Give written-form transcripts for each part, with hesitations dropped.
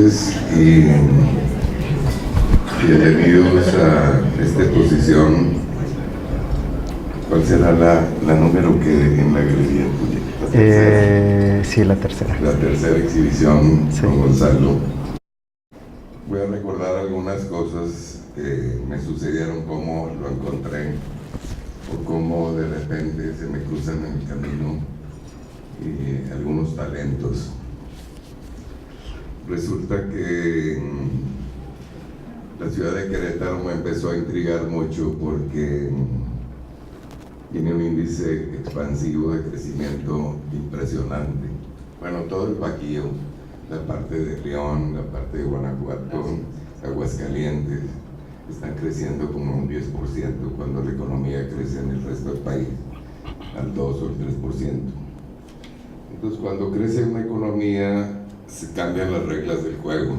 noches y bienvenidos a esta exposición. ¿Cuál será la número que en la galería tuya? Sí, la tercera. La tercera exhibición, sí. Con Gonzalo. Voy a recordar algunas cosas que me sucedieron, cómo lo encontré o cómo de repente se me cruzan en el camino algunos talentos. Resulta que la ciudad de Querétaro me empezó a intrigar mucho porque tiene un índice expansivo de crecimiento impresionante. Bueno, todo el Bajío, la parte de León, la parte de Guanajuato, Aguascalientes, están creciendo como un 10% cuando la economía crece en el resto del país, al 2 o el 3%. Entonces, cuando crece una economía, se cambian las reglas del juego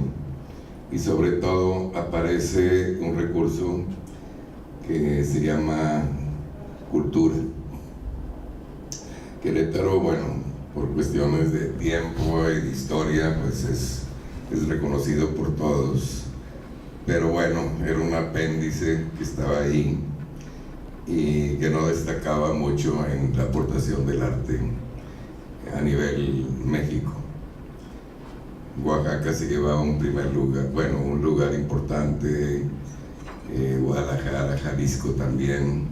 y sobre todo aparece un recurso que se llama cultura. Querétaro, bueno, por cuestiones de tiempo y de historia, pues es reconocido por todos, pero bueno, era un apéndice que estaba ahí y que no destacaba mucho en la aportación del arte a nivel México. Oaxaca se llevaba un primer lugar, bueno, un lugar importante, Guadalajara, Jalisco también,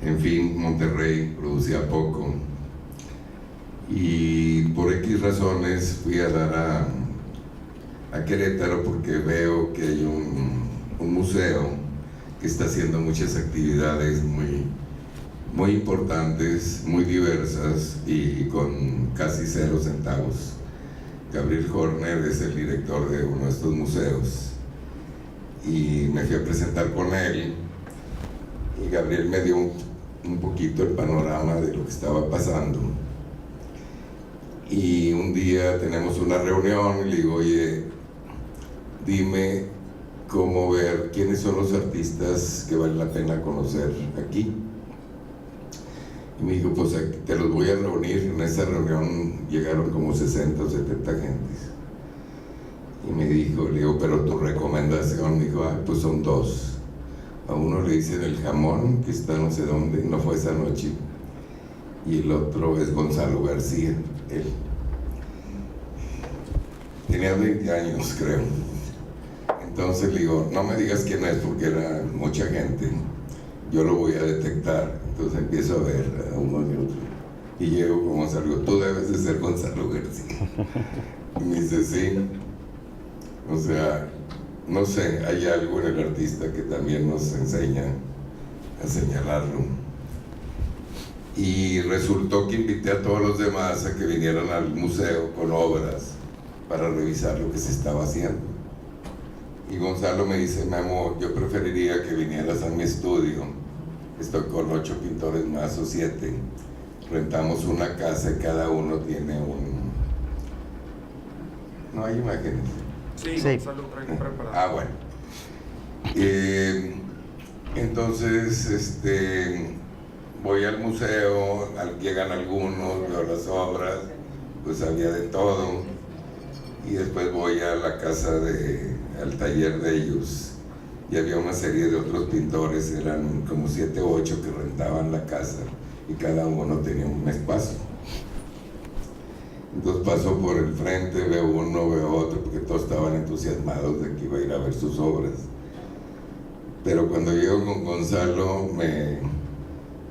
en fin, Monterrey producía poco. Y por X razones fui a dar a Querétaro porque veo que hay un museo que está haciendo muchas actividades muy importantes, muy diversas y con casi 0 centavos. Gabriel Horner es el director de uno de estos museos y me fui a presentar con él y Gabriel me dio un poquito el panorama de lo que estaba pasando. Y un día tenemos una reunión y le digo, oye, dime cómo ver quiénes son los artistas que vale la pena conocer aquí. Y me dijo, pues te los voy a reunir. En esa reunión llegaron como 60 o 70 gentes. Y me dijo, le digo, pero tu recomendación, dijo, pues son 2. A uno le dicen El Jamón, que está no sé dónde, no fue esa noche. Y el otro es Gonzalo García, él. Tenía 20 años, creo. Entonces le digo, no me digas quién es porque era mucha gente. Yo lo voy a detectar. Entonces empiezo a ver a uno y otro. Y llego con Gonzalo, tú debes de ser Gonzalo García. Y me dice, sí. O sea, no sé, hay algo en el artista que también nos enseña a señalarlo. Y resultó que invité a todos los demás a que vinieran al museo con obras para revisar lo que se estaba haciendo. Y Gonzalo me dice, Memo, yo preferiría que vinieras a mi estudio. Estoy con 8 pintores más o 7. Rentamos una casa y cada uno tiene un... ¿No hay imágenes? Sí. Gonzalo trae preparado. Ah, bueno. Entonces, voy al museo, llegan algunos, veo las obras, pues había de todo. Y después voy a la casa al taller de ellos. Y había una serie de otros pintores, eran como 7 o 8 que rentaban la casa y cada uno tenía un espacio. Entonces paso por el frente, veo uno, veo otro, porque todos estaban entusiasmados de que iba a ir a ver sus obras. Pero cuando llego con Gonzalo,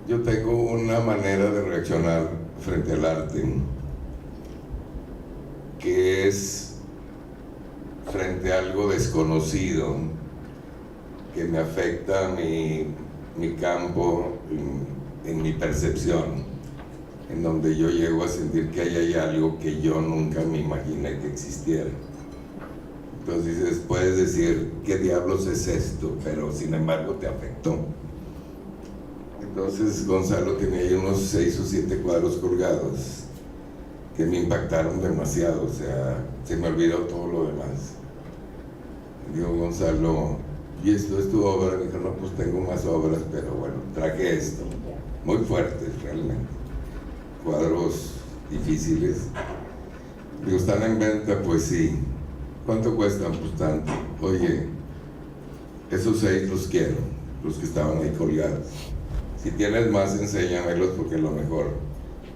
yo tengo una manera de reaccionar frente al arte, que es frente a algo desconocido, que me afecta mi campo, en mi percepción, en donde yo llego a sentir que ahí hay algo que yo nunca me imaginé que existiera. Entonces dices, puedes decir, ¿qué diablos es esto? Pero sin embargo te afectó. Entonces Gonzalo tenía ahí unos 6 o 7 cuadros colgados que me impactaron demasiado, o sea, se me olvidó todo lo demás. Digo, Gonzalo, ¿y esto es tu obra? Me dijo, no, pues tengo más obras, pero bueno, traje esto, muy fuertes realmente, cuadros difíciles. Digo, ¿están en venta? Pues sí. ¿Cuánto cuestan? Pues tanto. Oye, esos 6 los quiero, los que estaban ahí colgados. Si tienes más, enséñamelos porque a lo mejor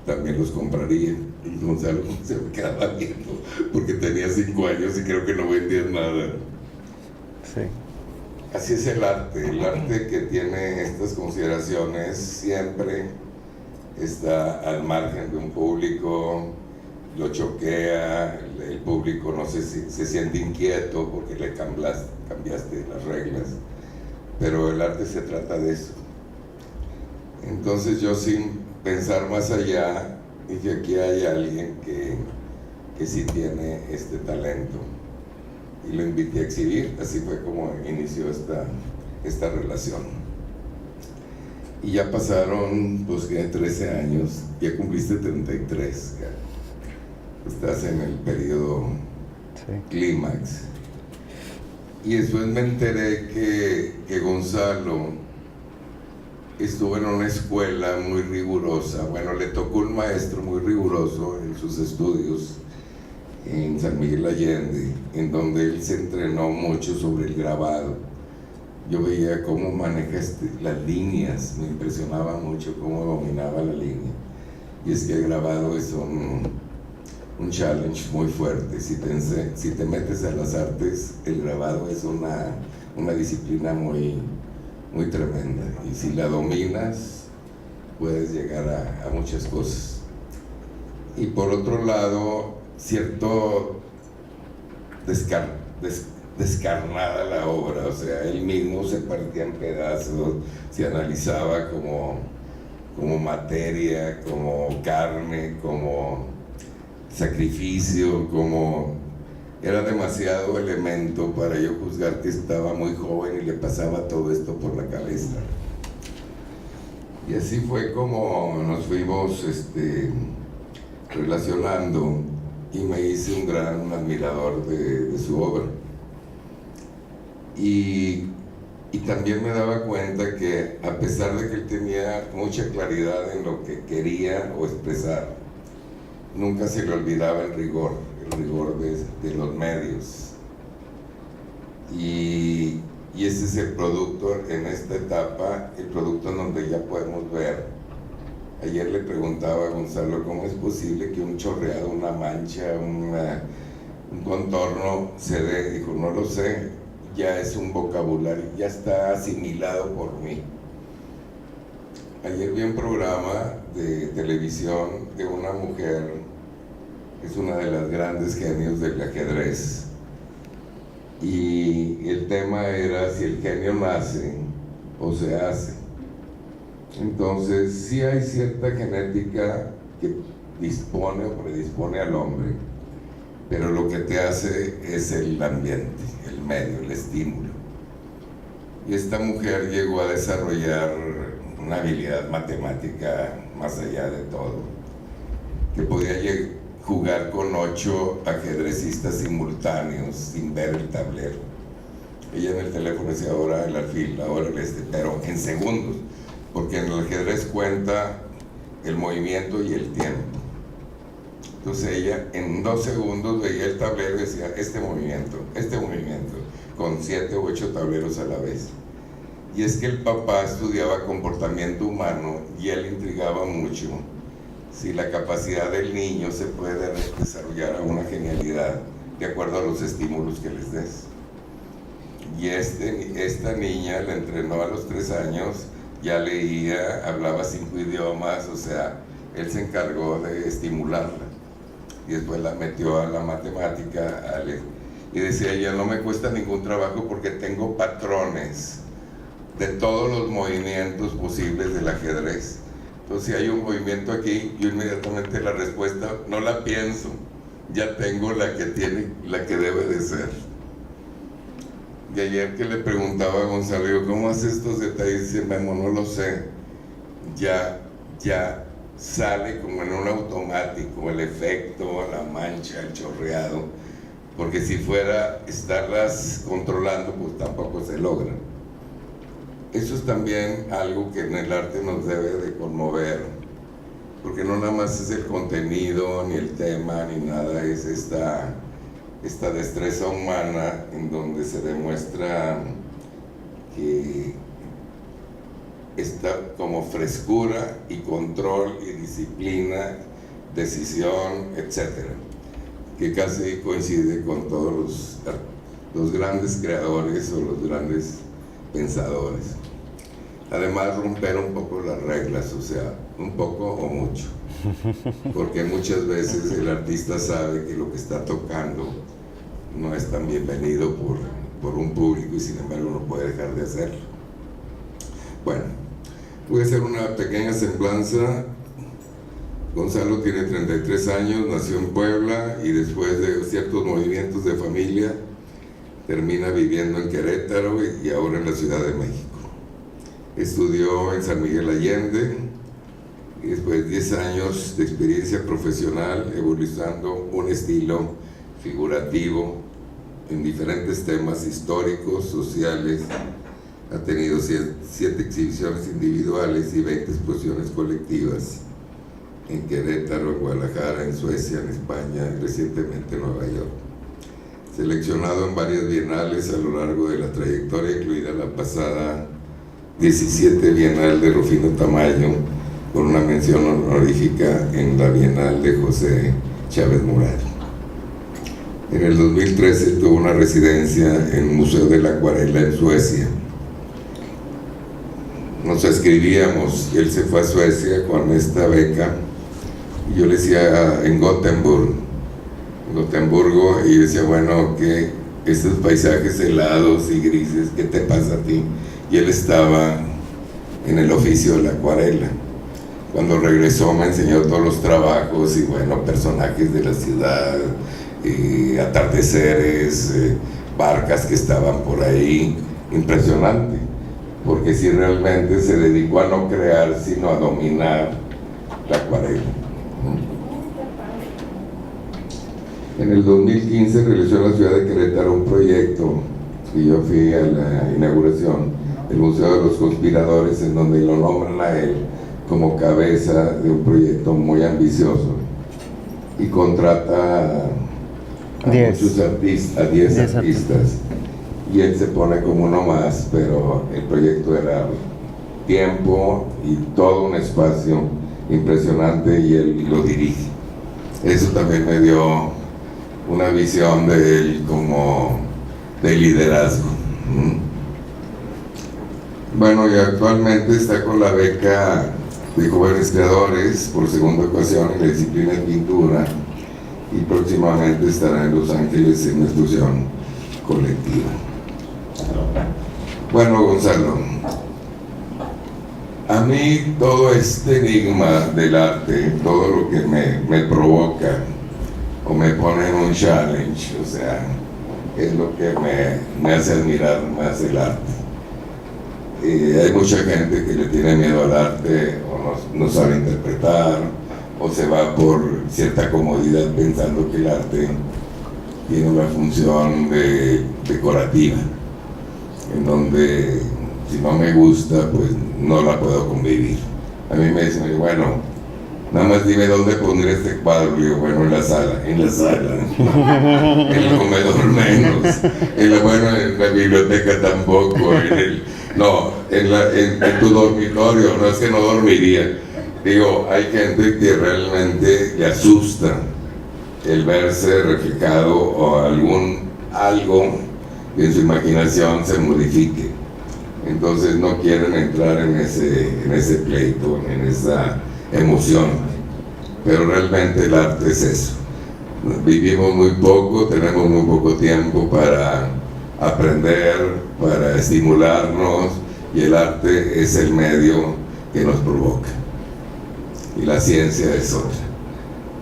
también los compraría. Y Gonzalo se me quedaba viendo porque tenía 5 años y creo que no vendía nada. Sí. Así es el arte que tiene estas consideraciones siempre está al margen de un público, lo choquea, el público no sé si se siente inquieto porque le cambiaste las reglas, pero el arte se trata de eso. Entonces yo, sin pensar más allá, dije, aquí hay alguien que sí tiene este talento, y lo invité a exhibir. Así fue como inició esta relación. Y ya pasaron, pues, 13 años, ya cumpliste 33, estás en el periodo clímax. Y después me enteré que Gonzalo estuvo en una escuela muy rigurosa. Bueno, le tocó un maestro muy riguroso en sus estudios en San Miguel Allende, en donde él se entrenó mucho sobre el grabado. Yo veía cómo maneja las líneas, me impresionaba mucho cómo dominaba la línea. Y es que el grabado es un challenge muy fuerte. Si te metes a las artes, el grabado es una disciplina muy, muy tremenda. Y si la dominas, puedes llegar a muchas cosas. Y por otro lado, cierto descarnada la obra, o sea, él mismo se partía en pedazos, se analizaba como materia, como carne, como sacrificio, como era demasiado elemento para yo juzgar que estaba muy joven y le pasaba todo esto por la cabeza. Y así fue como nos fuimos relacionando, y me hice un gran admirador de su obra. Y también me daba cuenta que, a pesar de que él tenía mucha claridad en lo que quería o expresar, nunca se le olvidaba el rigor de los medios. Y ese es el producto en esta etapa, el producto en donde ya podemos ver. Ayer le preguntaba a Gonzalo cómo es posible que un chorreado, una mancha, un contorno se dé. Dijo, no lo sé, ya es un vocabulario, ya está asimilado por mí. Ayer vi un programa de televisión de una mujer, es una de las grandes genios del ajedrez, y el tema era si el genio nace o se hace. Entonces, sí hay cierta genética que dispone o predispone al hombre, pero lo que te hace es el ambiente, el medio, el estímulo. Y esta mujer llegó a desarrollar una habilidad matemática más allá de todo, que podía jugar con 8 ajedrecistas simultáneos sin ver el tablero. Ella en el teléfono decía, ahora el alfil, ahora el pero en segundos, porque en el ajedrez cuenta el movimiento y el tiempo. Entonces ella en 2 segundos veía el tablero y decía, este movimiento, con 7 u 8 tableros a la vez. Y es que el papá estudiaba comportamiento humano y él intrigaba mucho si la capacidad del niño se puede desarrollar a una genialidad de acuerdo a los estímulos que les des. Y esta niña la entrenó a los 3 años, ya leía, hablaba 5 idiomas, o sea, él se encargó de estimularla. Y después la metió a la matemática, y decía ella, no me cuesta ningún trabajo porque tengo patrones de todos los movimientos posibles del ajedrez. Entonces, si hay un movimiento aquí, yo inmediatamente la respuesta no la pienso, ya tengo la que debe de ser. Y ayer que le preguntaba a Gonzalo, digo, ¿cómo hace estos detalles? Dice, Memo, no lo sé, ya sale como en un automático el efecto, la mancha, el chorreado, porque si fuera estarlas controlando, pues tampoco se logra. Eso es también algo que en el arte nos debe de conmover, porque no nada más es el contenido, ni el tema, ni nada, es esta destreza humana en donde se demuestra que está como frescura y control y disciplina, decisión, etcétera, que casi coincide con todos los grandes creadores o los grandes pensadores. Además, romper un poco las reglas, o sea, un poco o mucho, porque muchas veces el artista sabe que lo que está tocando no es tan bienvenido por un público y sin embargo no puede dejar de hacerlo. Bueno, voy a hacer una pequeña semblanza. Gonzalo tiene 33 años, nació en Puebla y después de ciertos movimientos de familia termina viviendo en Querétaro y ahora en la Ciudad de México. Estudió en San Miguel Allende y después de 10 años de experiencia profesional evolucionando un estilo figurativo en diferentes temas históricos, sociales. Ha tenido 7 exhibiciones individuales y 20 exposiciones colectivas en Querétaro, en Guadalajara, en Suecia, en España y recientemente en Nueva York. Seleccionado en varias bienales a lo largo de la trayectoria, incluida la pasada 17 Bienal de Rufino Tamayo, con una mención honorífica en la Bienal de José Chávez Murado. En el 2013 tuvo una residencia en el Museo de la Acuarela en Suecia. Nos escribíamos, él se fue a Suecia con esta beca, y yo le decía en Gotemburgo, y decía, bueno, que estos paisajes helados y grises, ¿qué te pasa a ti? Y él estaba en el oficio de la acuarela. Cuando regresó me enseñó todos los trabajos y bueno, personajes de la ciudad, atardeceres, barcas que estaban por ahí, impresionante, porque sí realmente se dedicó a no crear, sino a dominar la acuarela. En el 2015 realizó en la ciudad de Querétaro un proyecto, y yo fui a la inauguración del Museo de los Conspiradores, en donde lo nombran a él como cabeza de un proyecto muy ambicioso, y contrata a 10 artistas, y él se pone como uno más, pero el proyecto era tiempo y todo un espacio impresionante y él lo dirige. Eso también me dio una visión de él como de liderazgo. Bueno, y actualmente está con la beca de Jóvenes Creadores por segunda ocasión en la disciplina de pintura y próximamente estará en Los Ángeles en una exposición colectiva. Bueno, Gonzalo, a mí todo este enigma del arte, todo lo que me provoca o me pone en un challenge, o sea, es lo que me hace admirar más el arte. Hay mucha gente que le tiene miedo al arte o no sabe interpretar o se va por cierta comodidad pensando que el arte tiene una función decorativa, en donde si no me gusta pues no la puedo convivir. A mí me dicen, bueno, nada más dime dónde pondré este cuadro. Y yo, bueno, en la sala, en el comedor menos, en la biblioteca tampoco, en tu dormitorio. No es que no dormiría. Digo, hay gente que realmente le asusta el verse reflejado o algo que en su imaginación se modifique. Entonces no quieren entrar en ese pleito, en esa emoción, pero realmente el arte es eso. Vivimos muy poco, tenemos muy poco tiempo para aprender, para estimularnos, y el arte es el medio que nos provoca, y la ciencia es otra.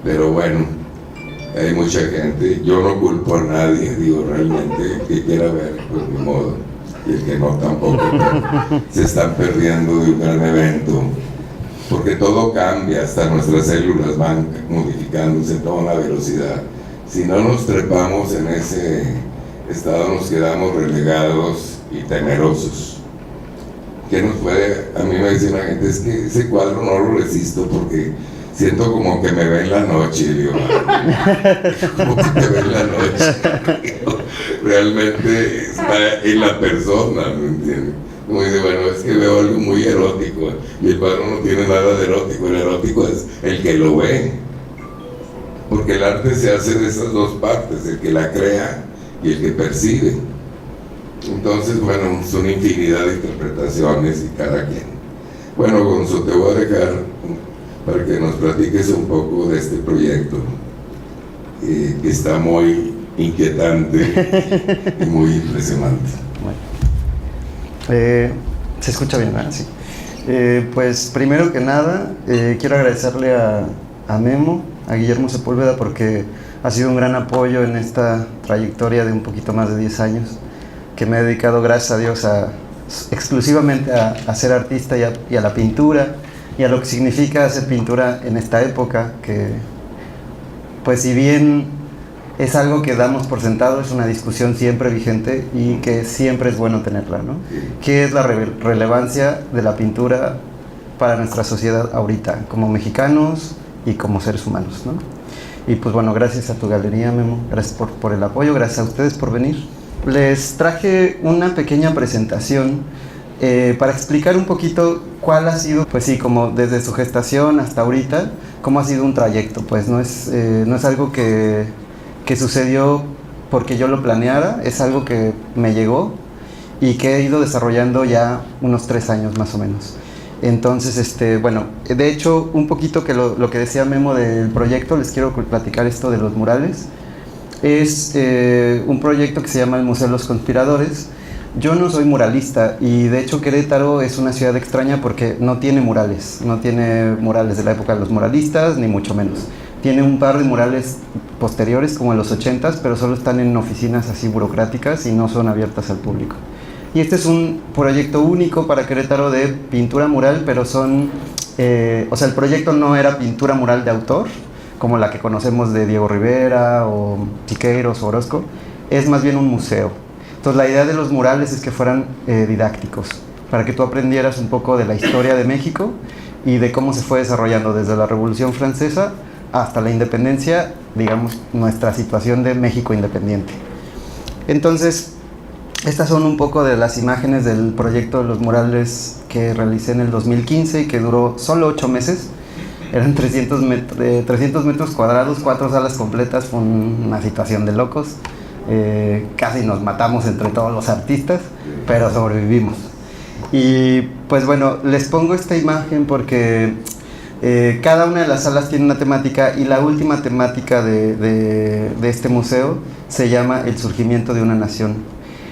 Pero bueno, hay mucha gente, yo no culpo a nadie, digo, realmente que quiera ver, pues ni modo, y el que no tampoco, se están perdiendo de un gran evento, porque todo cambia, hasta nuestras células van modificándose a toda una velocidad. Si no nos trepamos en ese estado, nos quedamos relegados y temerosos. ¿Qué nos puede? A mí me dice la gente, es que ese cuadro no lo resisto porque siento como que me ve en la noche, y digo, como que te ve en la noche. Realmente está en la persona, ¿me entiendes? Como dice, bueno, es que veo algo muy erótico, y el cuadro no tiene nada de erótico, el erótico es el que lo ve. Porque el arte se hace de esas dos partes, el que la crea y el que percibe. Entonces, bueno, son infinidad de interpretaciones y cada quien. Bueno, Gonzo, te voy a dejar para que nos platiques un poco de este proyecto, que está muy inquietante y muy impresionante. Bueno, se escucha bien, ¿verdad? Sí. Pues primero que nada, quiero agradecerle a Memo, a Guillermo Sepúlveda, porque ha sido un gran apoyo en esta trayectoria de un poquito más de 10 años, que me he dedicado, gracias a Dios, exclusivamente a ser artista y a la pintura, y a lo que significa hacer pintura en esta época, que pues si bien es algo que damos por sentado, es una discusión siempre vigente y que siempre es bueno tenerla, ¿no? ¿Qué es la relevancia de la pintura para nuestra sociedad ahorita, como mexicanos y como seres humanos, ¿no? Y pues bueno, gracias a tu galería, Memo, gracias por el apoyo, gracias a ustedes por venir. Les traje una pequeña presentación para explicar un poquito cuál ha sido, pues sí, como desde su gestación hasta ahorita, cómo ha sido un trayecto. Pues no es algo que sucedió porque yo lo planeara, es algo que me llegó y que he ido desarrollando ya unos 3 años más o menos. Entonces, bueno, de hecho, un poquito que lo que decía Memo del proyecto, les quiero platicar esto de los murales. Es un proyecto que se llama el Museo de los Conspiradores. Yo no soy muralista y de hecho Querétaro es una ciudad extraña porque no tiene murales de la época de los muralistas, ni mucho menos. Tiene un par de murales posteriores, como en los 80s, pero solo están en oficinas así burocráticas y no son abiertas al público. Y este es un proyecto único para Querétaro de pintura mural, pero o sea, el proyecto no era pintura mural de autor, como la que conocemos de Diego Rivera o Siqueiros o Orozco, es más bien un museo. Entonces la idea de los murales es que fueran didácticos, para que tú aprendieras un poco de la historia de México y de cómo se fue desarrollando desde la Revolución Francesa hasta la independencia, digamos, nuestra situación de México independiente. Entonces, estas son un poco de las imágenes del proyecto de los murales que realicé en el 2015 y que duró solo 8 meses. Eran 300 metros cuadrados, 4 salas completas, fue una situación de locos. Casi nos matamos entre todos los artistas, pero sobrevivimos. Y pues bueno, les pongo esta imagen porque cada una de las salas tiene una temática y la última temática de este museo se llama El surgimiento de una nación.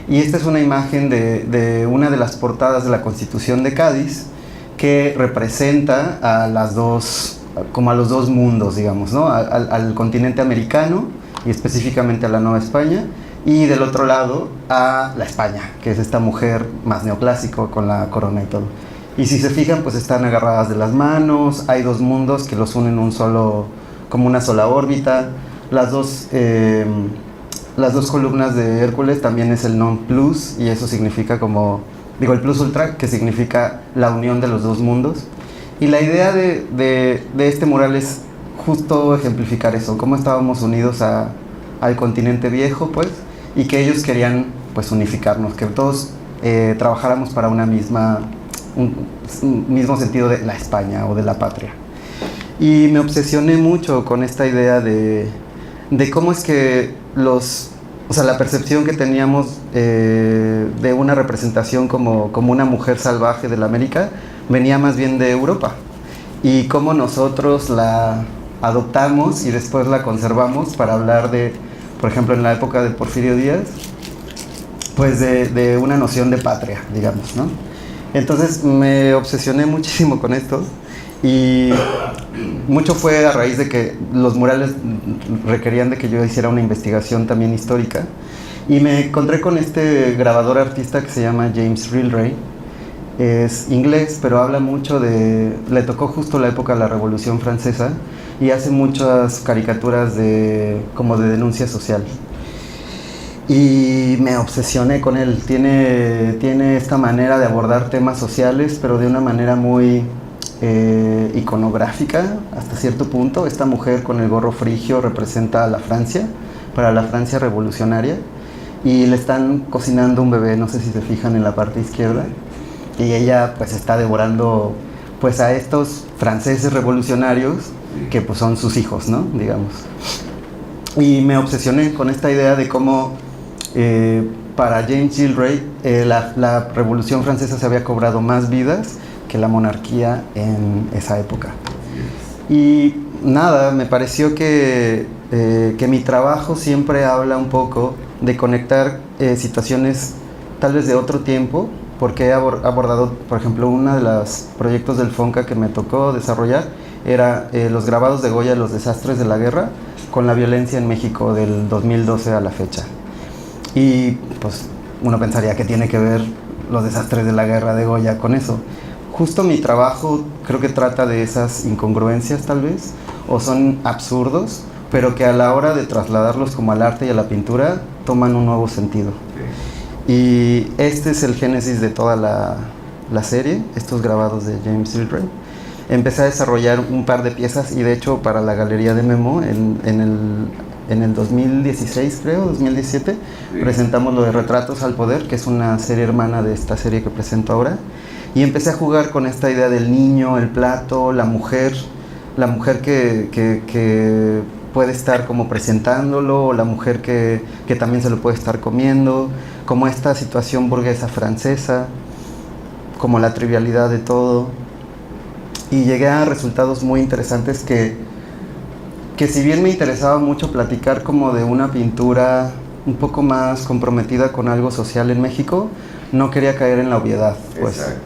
Y esta es una imagen de una de las portadas de la Constitución de Cádiz que representa a los dos mundos, digamos, ¿no? Al continente americano y específicamente a la Nueva España, y del otro lado a la España, que es esta mujer más neoclásico con la corona y todo. Y si se fijan, pues están agarradas de las manos, hay dos mundos que los unen como una sola órbita. Las dos columnas de Hércules también es el non plus, y eso significa el plus ultra, que significa la unión de los dos mundos. Y la idea de este mural es justo ejemplificar eso, cómo estábamos unidos al continente viejo, pues, y que ellos querían, pues, unificarnos, que todos trabajáramos para un mismo sentido de la España o de la patria. Y me obsesioné mucho con esta idea de cómo es que la percepción que teníamos de una representación como una mujer salvaje de la América venía más bien de Europa, y cómo nosotros la adoptamos y después la conservamos para hablar de, por ejemplo, en la época de Porfirio Díaz, pues de una noción de patria, digamos, ¿no? Entonces me obsesioné muchísimo con esto, y mucho fue a raíz de que los murales requerían de que yo hiciera una investigación también histórica, y me encontré con este grabador artista que se llama James Rilray. Es inglés, pero habla mucho le tocó justo la época de la Revolución Francesa y hace muchas caricaturas como de denuncia social. Y me obsesioné con él. Tiene esta manera de abordar temas sociales, pero de una manera muy iconográfica hasta cierto punto. Esta mujer con el gorro frigio representa a la Francia, para la Francia revolucionaria, y le están cocinando un bebé, no sé si se fijan en la parte izquierda, y ella pues está devorando pues a estos franceses revolucionarios que pues son sus hijos, ¿no? Digamos. Y me obsesioné con esta idea de cómo para James Gillray la Revolución Francesa se había cobrado más vidas que la monarquía en esa época. Y nada, me pareció que mi trabajo siempre habla un poco de conectar situaciones tal vez de otro tiempo, porque he abordado, por ejemplo, uno de los proyectos del FONCA que me tocó desarrollar era los grabados de Goya, los desastres de la guerra, con la violencia en México del 2012 a la fecha. Y pues uno pensaría que tiene que ver los desastres de la guerra de Goya con eso. Justo mi trabajo creo que trata de esas incongruencias tal vez, o son absurdos, pero que a la hora de trasladarlos como al arte y a la pintura toman un nuevo sentido. Y este es el génesis de toda la serie, estos grabados de James Gillray. Empecé a desarrollar un par de piezas y de hecho para la Galería de Memo en el 2016 creo, 2017, presentamos lo de Retratos al Poder, que es una serie hermana de esta serie que presento ahora. Y empecé a jugar con esta idea del niño, el plato, la mujer que puede estar como presentándolo, o la mujer que también se lo puede estar comiendo, como esta situación burguesa francesa, como la trivialidad de todo. Y llegué a resultados muy interesantes que si bien me interesaba mucho platicar como de una pintura un poco más comprometida con algo social en México, no quería caer en la obviedad, pues. Exacto.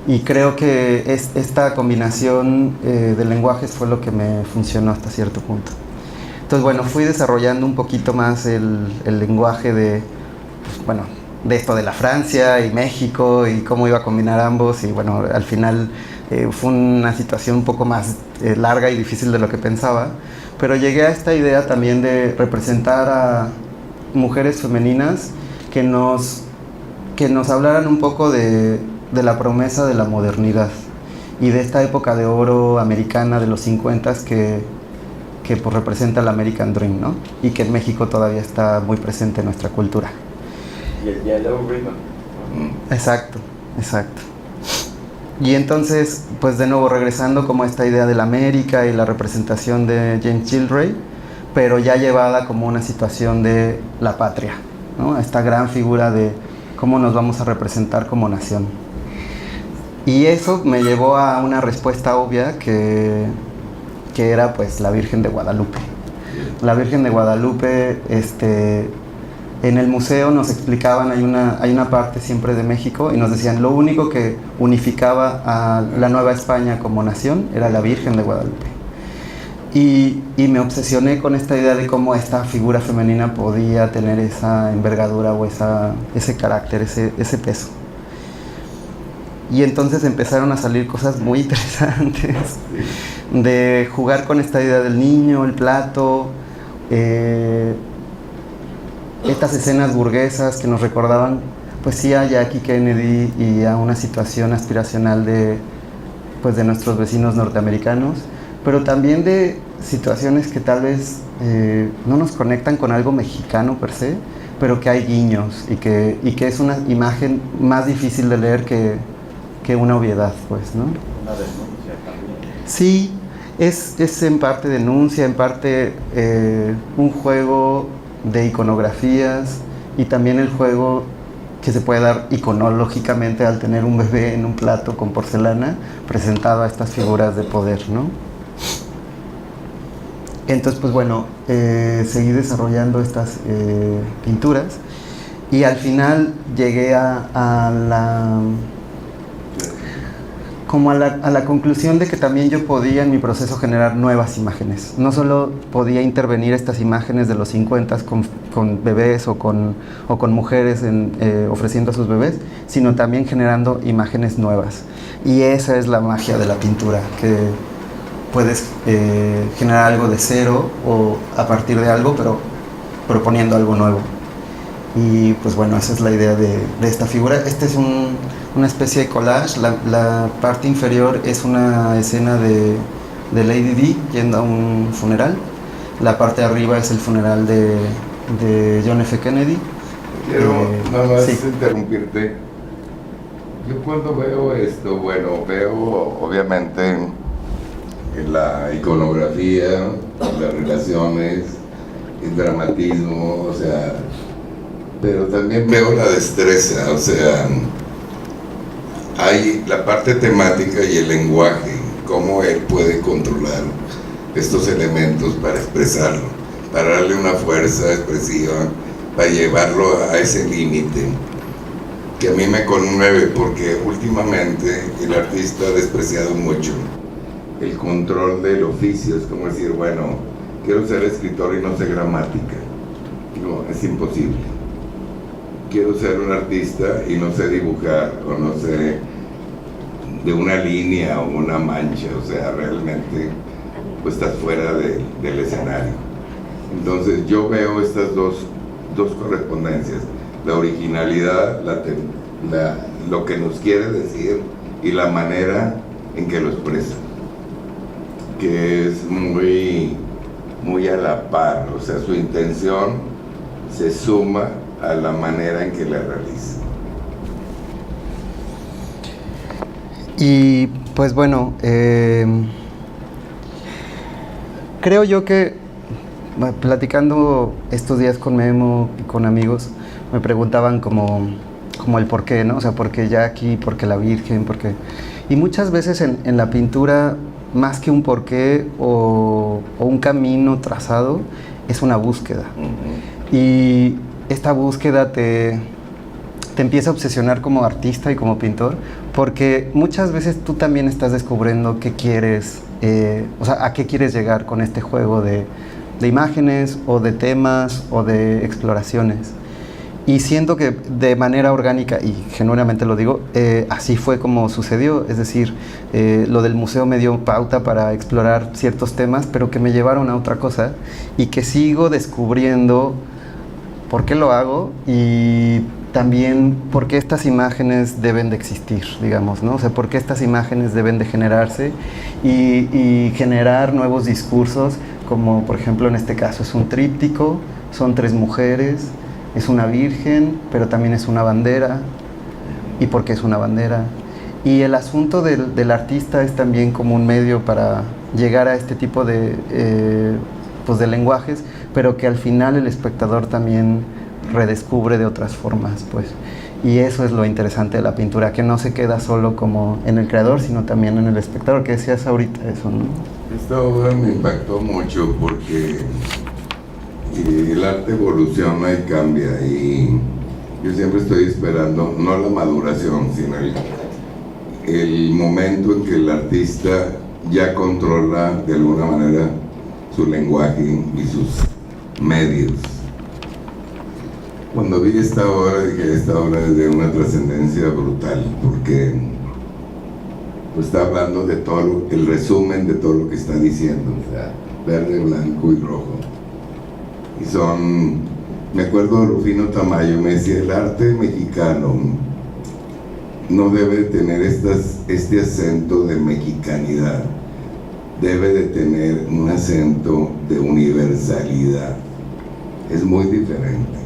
Y creo que esta combinación de lenguajes fue lo que me funcionó hasta cierto punto. Entonces, bueno, fui desarrollando un poquito más el lenguaje de, pues, bueno, de esto de la Francia y México y cómo iba a combinar ambos. Y bueno, al final fue una situación un poco más larga y difícil de lo que pensaba. Pero llegué a esta idea también de representar a mujeres femeninas que nos hablaran un poco de la promesa de la modernidad y de esta época de oro americana de los 50s que pues representa el American Dream, ¿no? Y que en México todavía está muy presente en nuestra cultura. Y el Yellow Ribbon. Exacto. Y entonces, pues de nuevo regresando como a esta idea de la América y la representación de James Gillray, pero ya llevada como una situación de la patria, ¿no? Esta gran figura de cómo nos vamos a representar como nación. Y eso me llevó a una respuesta obvia que era pues la Virgen de Guadalupe. La Virgen de Guadalupe, en el museo nos explicaban, hay una parte siempre de México y nos decían lo único que unificaba a la Nueva España como nación era la Virgen de Guadalupe. Y me obsesioné con esta idea de cómo esta figura femenina podía tener esa envergadura o ese carácter, ese peso. Y entonces empezaron a salir cosas muy interesantes, de jugar con esta idea del niño, el plato, estas escenas burguesas que nos recordaban pues sí a Jackie Kennedy y a una situación aspiracional de nuestros vecinos norteamericanos, pero también de situaciones que tal vez no nos conectan con algo mexicano per se, pero que hay guiños y que es una imagen más difícil de leer que una obviedad, pues, ¿no? Una denuncia también. Sí, es en parte denuncia, en parte un juego de iconografías y también el juego que se puede dar iconológicamente al tener un bebé en un plato con porcelana presentado a estas figuras de poder, ¿no? Entonces, pues bueno, seguí desarrollando estas pinturas y al final llegué a la conclusión de que también yo podía en mi proceso generar nuevas imágenes. No solo podía intervenir estas imágenes de los 50 con bebés o con mujeres ofreciendo a sus bebés, sino también generando imágenes nuevas. Y esa es la magia de la pintura, que puedes generar algo de cero o a partir de algo, pero proponiendo algo nuevo. Y pues bueno, esa es la idea de esta figura. Este es una especie de collage. La parte inferior es una escena de Lady Di yendo a un funeral. La parte de arriba es el funeral de John F. Kennedy. Quiero nada más sí. interrumpirte. Yo cuando veo esto, bueno, veo obviamente la iconografía, las relaciones, el dramatismo, o sea, pero también veo la destreza, o sea, hay la parte temática y el lenguaje, cómo él puede controlar estos elementos para expresarlo, para darle una fuerza expresiva, para llevarlo a ese límite que a mí me conmueve, porque últimamente el artista ha despreciado mucho el control del oficio. Es como decir, bueno, quiero ser escritor y no sé gramática. No, es imposible. Quiero ser un artista y no sé dibujar, o no sé de una línea o una mancha, o sea, realmente pues estás fuera del escenario. Entonces yo veo estas dos correspondencias, la originalidad, lo que nos quiere decir y la manera en que lo expresa, que es muy a la par, o sea, su intención se suma a la manera en que la realiza. Y pues bueno, creo yo que platicando estos días con Memo y con amigos, me preguntaban como el por qué, ¿no? O sea, ¿por qué Jackie? ¿Por qué la Virgen? ¿Por qué? Y muchas veces en la pintura, más que un porqué o un camino trazado, es una búsqueda. Y esta búsqueda te empieza a obsesionar como artista y como pintor, porque muchas veces tú también estás descubriendo qué quieres, o sea, a qué quieres llegar con este juego de imágenes o de temas o de exploraciones. Y siento que de manera orgánica, y genuinamente lo digo, así fue como sucedió. Es decir, lo del museo me dio pauta para explorar ciertos temas, pero que me llevaron a otra cosa y que sigo descubriendo por qué lo hago y también por qué estas imágenes deben de existir, digamos, ¿no? O sea, por qué estas imágenes deben de generarse y generar nuevos discursos, como por ejemplo en este caso es un tríptico, son 3 mujeres, es una virgen, pero también es una bandera. ¿Y por qué es una bandera? Y el asunto del artista es también como un medio para llegar a este tipo de lenguajes, pero que al final el espectador también redescubre de otras formas, pues. Y eso es lo interesante de la pintura, que no se queda solo como en el creador, sino también en el espectador, que decías ahorita eso, ¿no? Esta obra me impactó mucho porque el arte evoluciona y cambia, y yo siempre estoy esperando, no la maduración, sino el momento en que el artista ya controla de alguna manera su lenguaje y sus medios. Cuando vi esta obra, dije, esta obra es de una trascendencia brutal, porque pues, está hablando de todo, el resumen de todo lo que está diciendo, o sea, verde, blanco y rojo. Y me acuerdo de Rufino Tamayo, me decía, el arte mexicano no debe tener este acento de mexicanidad, debe de tener un acento de universalidad, es muy diferente.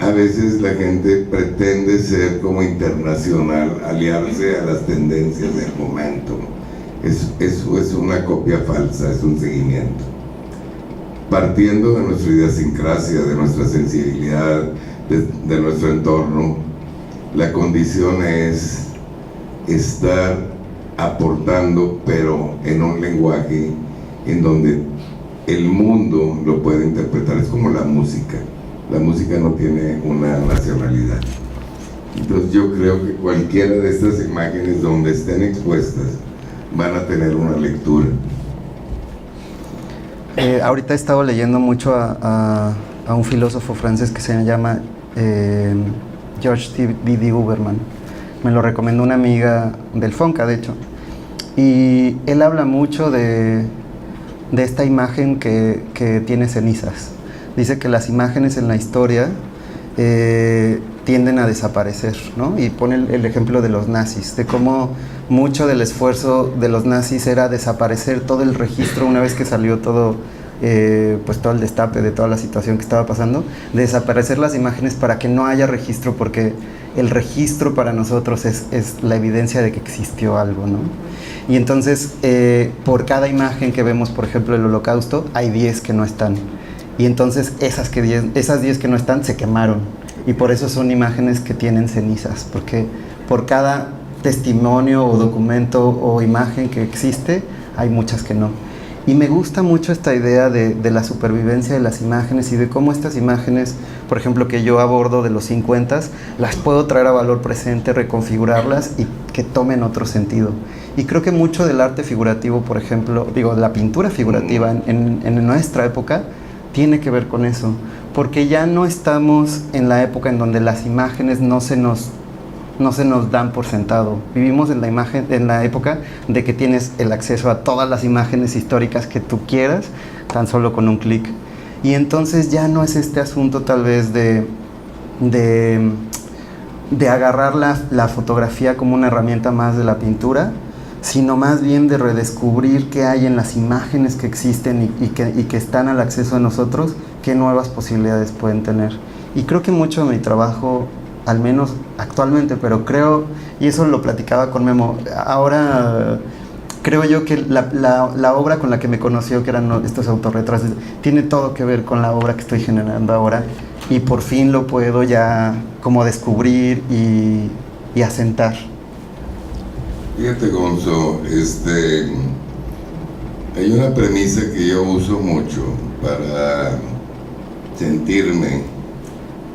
A veces la gente pretende ser como internacional, aliarse a las tendencias del momento. Eso es una copia falsa, es un seguimiento. Partiendo de nuestra idiosincrasia, de nuestra sensibilidad, de nuestro entorno, la condición es estar aportando, pero en un lenguaje en donde el mundo lo puede interpretar. Es como la música. La música no tiene una nacionalidad. Entonces yo creo que cualquiera de estas imágenes donde estén expuestas van a tener una lectura. Ahorita he estado leyendo mucho a un filósofo francés que se llama Georges Didi Huberman. Me lo recomendó una amiga del Fonca, de hecho. Y él habla mucho de esta imagen que tiene cenizas, dice que las imágenes en la historia tienden a desaparecer, ¿no? Y pone el ejemplo de los nazis, de cómo mucho del esfuerzo de los nazis era desaparecer todo el registro una vez que salió todo, pues todo el destape de toda la situación que estaba pasando, desaparecer las imágenes para que no haya registro, porque el registro para nosotros es la evidencia de que existió algo, ¿no? Y entonces, por cada imagen que vemos, por ejemplo, el Holocausto, hay 10 que no están. Y entonces esas 10 que no están se quemaron. Y por eso son imágenes que tienen cenizas, porque por cada testimonio o documento o imagen que existe, hay muchas que no. Y me gusta mucho esta idea de la supervivencia de las imágenes y de cómo estas imágenes, por ejemplo, que yo abordo de los 50, las puedo traer a valor presente, reconfigurarlas y que tomen otro sentido. Y creo que mucho del arte figurativo, por ejemplo, la pintura figurativa en nuestra época, tiene que ver con eso, porque ya no estamos en la época en donde las imágenes no se nos dan por sentado. Vivimos en la época de que tienes el acceso a todas las imágenes históricas que tú quieras, tan solo con un clic. Y entonces ya no es este asunto tal vez de agarrar la fotografía como una herramienta más de la pintura, sino más bien de redescubrir qué hay en las imágenes que existen y que están al acceso de nosotros, qué nuevas posibilidades pueden tener. Y creo que mucho de mi trabajo, al menos actualmente, pero creo, y eso lo platicaba con Memo, ahora creo yo que la obra con la que me conoció, que eran estos autorretratos, tiene todo que ver con la obra que estoy generando ahora, y por fin lo puedo ya como descubrir y asentar. Fíjate, Gonzo, hay una premisa que yo uso mucho para sentirme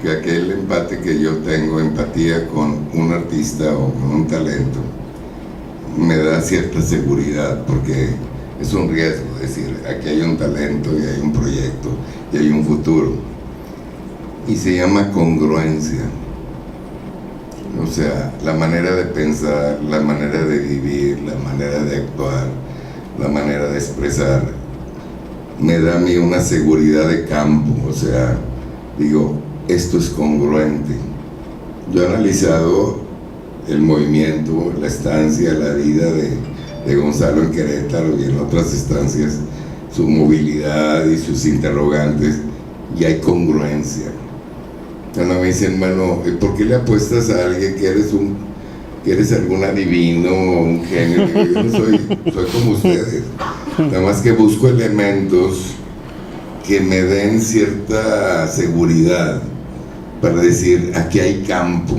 que aquel empate que yo tengo, empatía con un artista o con un talento, me da cierta seguridad, porque es un riesgo decir, aquí hay un talento y hay un proyecto y hay un futuro, y se llama congruencia. O sea, la manera de pensar, la manera de vivir, la manera de actuar, la manera de expresar, me da a mí una seguridad de campo. O sea, digo, esto es congruente. Yo he analizado el movimiento, la estancia, la vida de Gonzalo en Querétaro y en otras estancias, su movilidad y sus interrogantes, y hay congruencia. Cuando me dicen, bueno, ¿por qué le apuestas a alguien que eres algún adivino o un genio? Yo no soy como ustedes, nada más que busco elementos que me den cierta seguridad para decir, aquí hay campo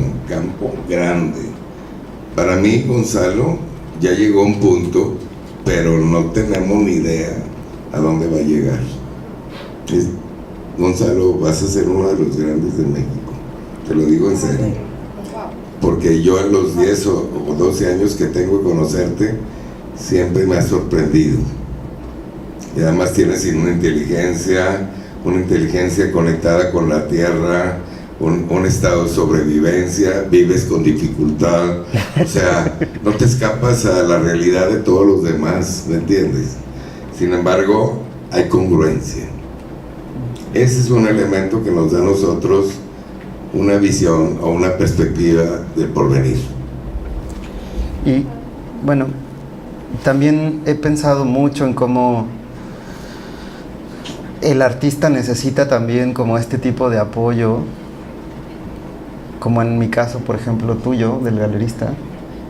grande. Para mí, Gonzalo ya llegó a un punto, pero no tenemos ni idea a dónde va a llegar. Gonzalo, vas a ser uno de los grandes de México, te lo digo en serio, porque yo en los 10 o 12 años que tengo de conocerte, siempre me has sorprendido, y además tienes una inteligencia conectada con la tierra, un estado de sobrevivencia, vives con dificultad, o sea, no te escapas a la realidad de todos los demás, ¿me entiendes? Sin embargo, hay congruencia. Ese es un elemento que nos da a nosotros una visión o una perspectiva del porvenir. Y bueno, también he pensado mucho en cómo el artista necesita también como este tipo de apoyo, como en mi caso, por ejemplo, tuyo, del galerista,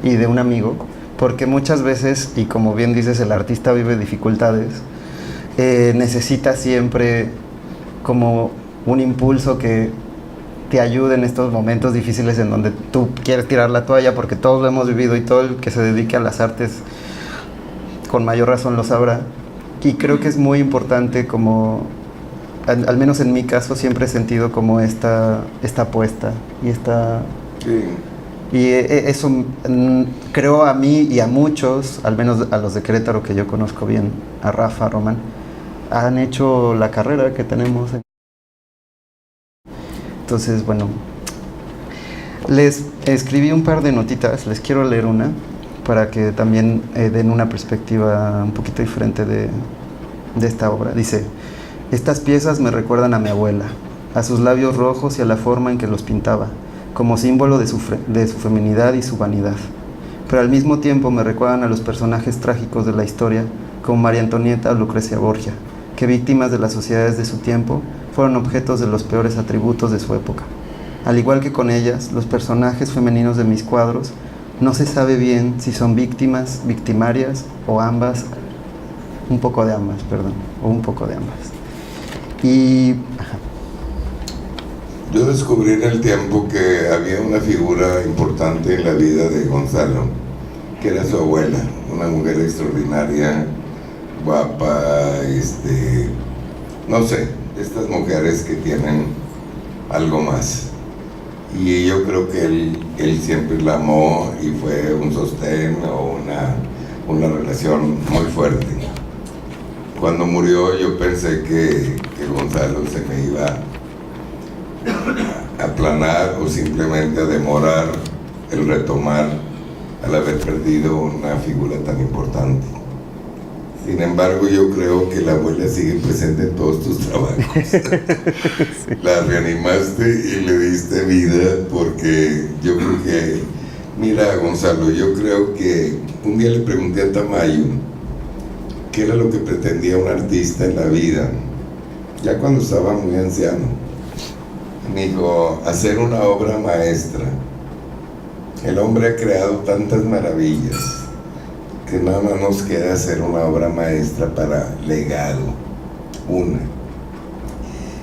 y de un amigo, porque muchas veces, y como bien dices, el artista vive dificultades, necesita siempre como un impulso que te ayude en estos momentos difíciles en donde tú quieres tirar la toalla, porque todos lo hemos vivido y todo el que se dedique a las artes con mayor razón lo sabrá. Y creo que es muy importante, como al menos en mi caso siempre he sentido como esta apuesta y esta... Sí. Y eso creo a mí y a muchos, al menos a los de Querétaro que yo conozco bien, a Rafa, a Román, han hecho la carrera que tenemos. Entonces, bueno, les escribí un par de notitas, les quiero leer una para que también den una perspectiva un poquito diferente de esta obra. Dice, Estas piezas me recuerdan a mi abuela, a sus labios rojos y a la forma en que los pintaba, como símbolo de su feminidad y su vanidad. Pero al mismo tiempo me recuerdan a los personajes trágicos de la historia, como María Antonieta o Lucrecia Borgia, que víctimas de las sociedades de su tiempo fueron objetos de los peores atributos de su época. Al igual que con ellas, los personajes femeninos de mis cuadros no se sabe bien si son víctimas, victimarias o ambas, un poco de ambas. Y Yo descubrí en el tiempo que había una figura importante en la vida de Gonzalo, que era su abuela, una mujer extraordinaria, guapa, no sé, estas mujeres que tienen algo más. Y yo creo que él siempre la amó y fue un sostén o una relación muy fuerte. Cuando murió yo pensé que Gonzalo se me iba a aplanar o simplemente a demorar el retomar al haber perdido una figura tan importante. Sin embargo, yo creo que la abuela sigue presente en todos tus trabajos. Sí. La reanimaste y le diste vida, porque yo creo que, mira, Gonzalo, yo creo que un día le pregunté a Tamayo qué era lo que pretendía un artista en la vida, ya cuando estaba muy anciano. Me dijo, hacer una obra maestra. El hombre ha creado tantas maravillas que nada más nos queda hacer una obra maestra para legado, una.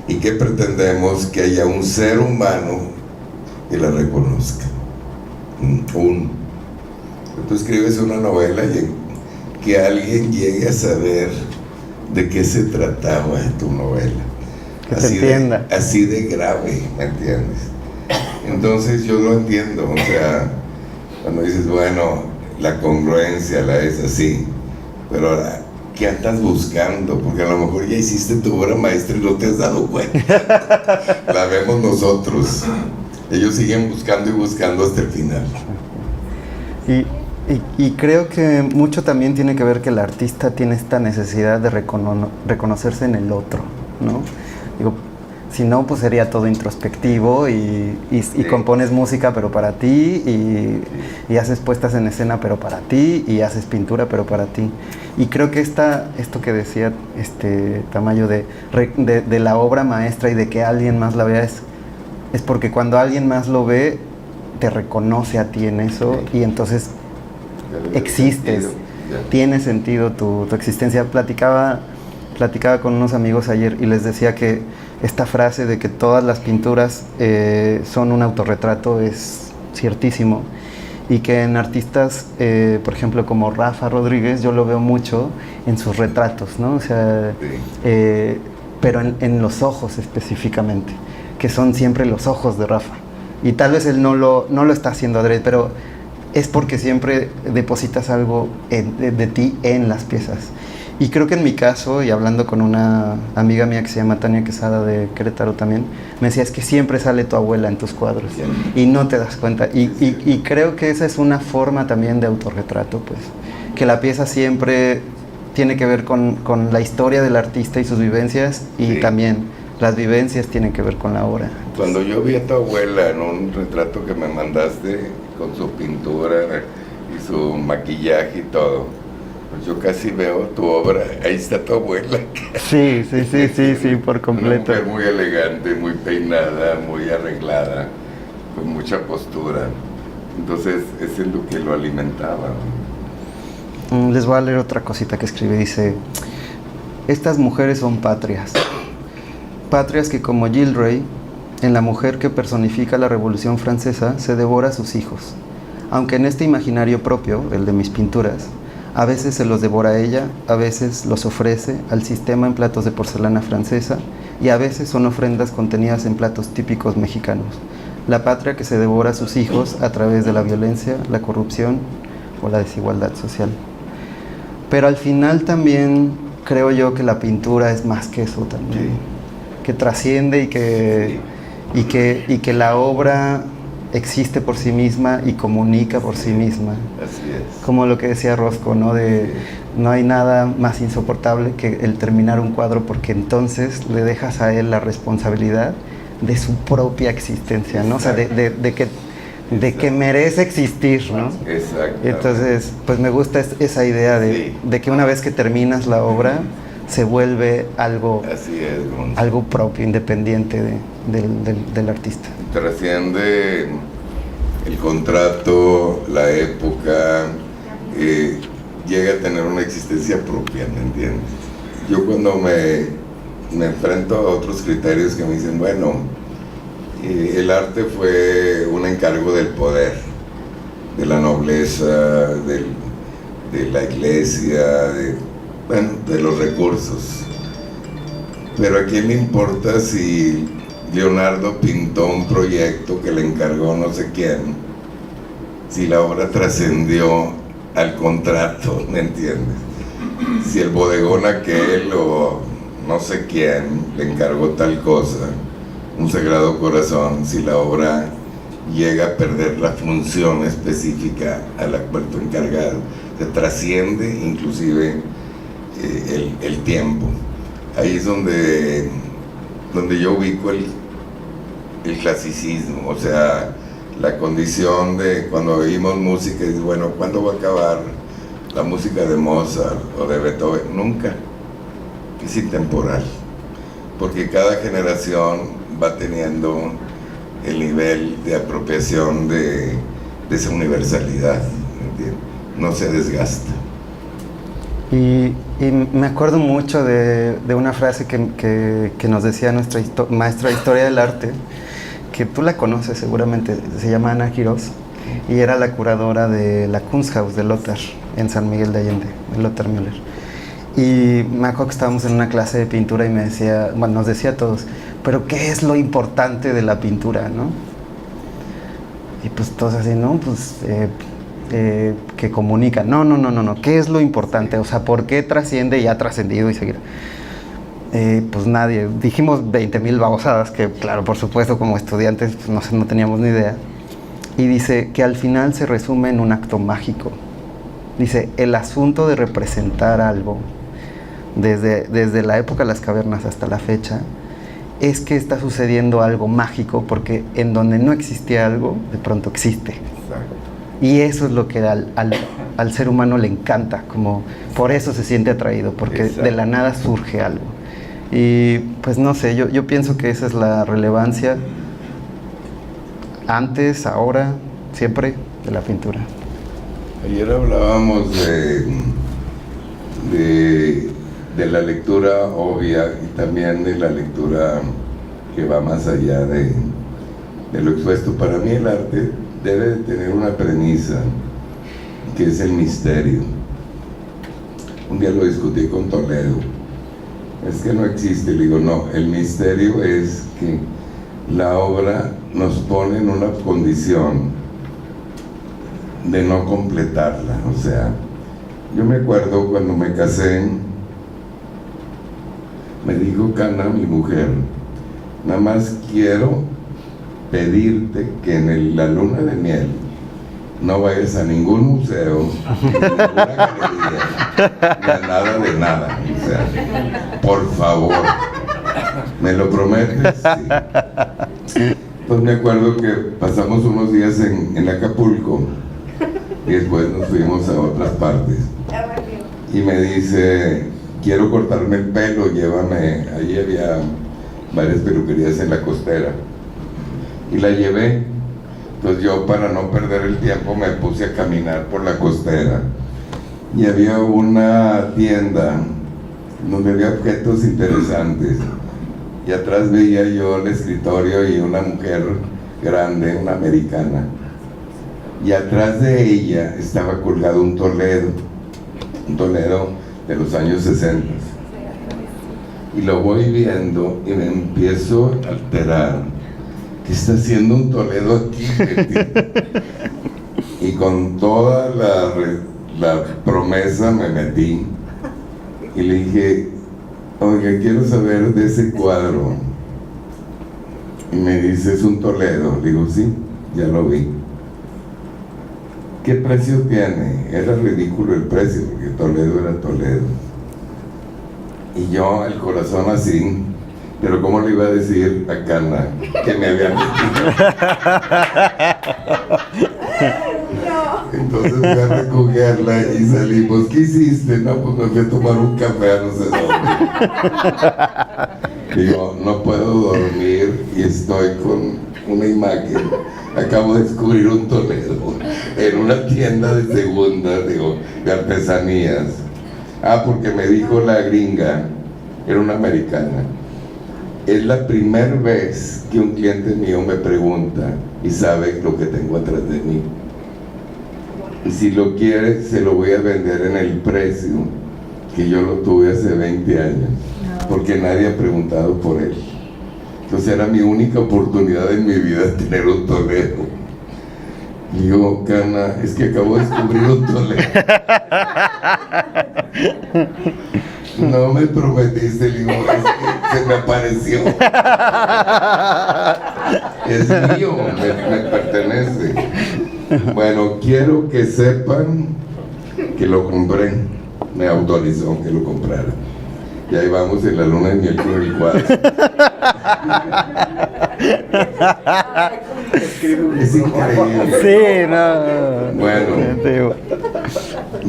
¿Y qué pretendemos? Que haya un ser humano que la reconozca. Tú escribes una novela y que alguien llegue a saber de qué se trataba tu novela. Que se entienda. Así de grave, ¿me entiendes? Entonces yo lo entiendo, o sea, cuando dices, bueno, la congruencia es así, pero ahora, ¿qué andas buscando? Porque a lo mejor ya hiciste tu obra maestra y no te has dado cuenta. La vemos nosotros. Ellos siguen buscando y buscando hasta el final. Y creo que mucho también tiene que ver que el artista tiene esta necesidad de reconocerse en el otro, ¿no? Digo, si no, pues sería todo introspectivo y compones música pero para ti y haces puestas en escena pero para ti y haces pintura pero para ti. Y creo que esto que decía Tamayo de la obra maestra y de que alguien más la vea es porque cuando alguien más lo ve te reconoce a ti en eso y entonces existes, tiene sentido tu existencia. Platicaba con unos amigos ayer y les decía que esta frase de que todas las pinturas son un autorretrato es ciertísimo y que en artistas, por ejemplo, como Rafa Rodríguez, yo lo veo mucho en sus retratos, ¿no? O sea, pero en los ojos específicamente, que son siempre los ojos de Rafa. Y tal vez él no lo está haciendo adrede, pero es porque siempre depositas algo de ti en las piezas. Y creo que en mi caso, y hablando con una amiga mía que se llama Tania Quesada de Querétaro también, me decía, es que siempre sale tu abuela en tus cuadros y no te das cuenta. Y creo que esa es una forma también de autorretrato, pues, que la pieza siempre tiene que ver con la historia del artista y sus vivencias y también las vivencias tienen que ver con la obra. Cuando yo vi a tu abuela en un retrato que me mandaste con su pintura y su maquillaje y todo, pues yo casi veo tu obra, ahí está tu abuela. Sí, por completo. Una mujer muy elegante, muy peinada, muy arreglada, con mucha postura. Entonces, eso es lo que lo alimentaba. Les voy a leer otra cosita que escribí. Dice, estas mujeres son patrias. Patrias que como Gilray, en la mujer que personifica la Revolución Francesa, se devora a sus hijos. Aunque en este imaginario propio, el de mis pinturas, a veces se los devora ella, a veces los ofrece al sistema en platos de porcelana francesa y a veces son ofrendas contenidas en platos típicos mexicanos. La patria que se devora a sus hijos a través de la violencia, la corrupción o la desigualdad social. Pero al final también creo yo que la pintura es más que eso también, que trasciende y que la obra existe por sí misma y comunica por sí misma. Así es. Como lo que decía Roscoe, ¿no? De no hay nada más insoportable que el terminar un cuadro, porque entonces le dejas a él la responsabilidad de su propia existencia, ¿no? O sea, de que merece existir, ¿no? Exacto. Entonces, pues me gusta esa idea de que una vez que terminas la obra, se vuelve algo, Así es, Gonzalo. algo propio, independiente del artista. Trasciende el contrato, la época, llega a tener una existencia propia, ¿me entiendes? Yo cuando me enfrento a otros criterios que me dicen, bueno, el arte fue un encargo del poder, de la nobleza, de la iglesia, de los recursos. Pero ¿a quién le importa si Leonardo pintó un proyecto que le encargó no sé quién, si la obra trascendió al contrato, ¿me entiendes? Si el bodegón aquel o no sé quién le encargó tal cosa, un Sagrado Corazón, si la obra llega a perder la función específica a la cual fue encargado, se trasciende inclusive el tiempo. Ahí es donde yo ubico el clasicismo, o sea, la condición de cuando oímos música, y bueno, ¿cuándo va a acabar la música de Mozart o de Beethoven? Nunca. Es intemporal, porque cada generación va teniendo el nivel de apropiación de esa universalidad, ¿entiendes? No se desgasta. Y me acuerdo mucho de una frase que nos decía nuestra maestra de Historia del Arte, que tú la conoces seguramente, se llama Ana Quirós, y era la curadora de la Kunsthaus de Lothar, en San Miguel de Allende, de Lothar Müller. Y me acuerdo que estábamos en una clase de pintura y nos decía a todos, pero ¿qué es lo importante de la pintura, no? Y pues todos así, ¿no? Pues que comunica. No. ¿Qué es lo importante? O sea, ¿por qué trasciende y ha trascendido y seguirá? Pues nadie. Dijimos 20,000 babosadas, que claro, por supuesto, como estudiantes pues no teníamos ni idea. Y dice que al final se resume en un acto mágico. Dice, el asunto de representar algo, desde la época de las cavernas hasta la fecha, es que está sucediendo algo mágico, porque en donde no existía algo, de pronto existe. Exacto. Y eso es lo que al ser humano le encanta, como por eso se siente atraído, porque Exacto. de la nada surge algo. Y pues no sé, yo pienso que esa es la relevancia, antes, ahora, siempre, de la pintura. Ayer hablábamos de la lectura obvia y también de la lectura que va más allá de lo expuesto. Para mí el arte debe tener una premisa, que es el misterio. Un día lo discutí con Toledo. Es que no existe, le digo, no, el misterio es que la obra nos pone en una condición de no completarla. O sea, yo me acuerdo cuando me casé, me dijo Cana, mi mujer, nada más quiero pedirte que en la luna de miel no vayas a ningún museo, ni a ninguna galería, ni a nada de nada. O sea, por favor, ¿me lo prometes? Sí. Entonces me acuerdo que pasamos unos días en Acapulco y después nos fuimos a otras partes. Y me dice, quiero cortarme el pelo, llévame. Ahí había varias peluquerías en la costera. Y la llevé. Entonces yo, para no perder el tiempo, me puse a caminar por la costera. Y había una tienda donde había objetos interesantes. Y atrás veía yo el escritorio y una mujer grande, una americana. Y atrás de ella estaba colgado un Toledo de los años 60. Y lo voy viendo y me empiezo a alterar. ¿Qué está haciendo un Toledo aquí? Y con toda la promesa me metí y le dije, oiga, quiero saber de ese cuadro. Y me dice, ¿es un Toledo? Le digo, sí. ya lo vi. ¿Qué precio tiene? Era ridículo el precio, porque Toledo era Toledo. Y yo, el corazón así, pero ¿cómo le iba a decir a Cana que me había metido? Entonces fui a recogerla y salimos. ¿Qué hiciste? No, pues me fui a tomar un café a no sé dónde. Digo, no puedo dormir y estoy con una imagen. Acabo de descubrir un Toledo en una tienda de segunda, digo, de artesanías. Ah, porque me dijo la gringa, era una americana. Es la primera vez que un cliente mío me pregunta y sabe lo que tengo atrás de mí. Y si lo quiere, se lo voy a vender en el precio que yo lo tuve hace 20 años, porque nadie ha preguntado por él. Entonces era mi única oportunidad en mi vida de tener un Toledo. Y digo, Cana, es que acabo de descubrir un Toledo. No me prometiste, le digo, es que se me apareció. Es mío, me pertenece. Bueno, quiero que sepan que lo compré, me autorizó que lo comprara. Y ahí vamos en la luna de miel con el cuadro. Es increíble. Sí, no. Bueno,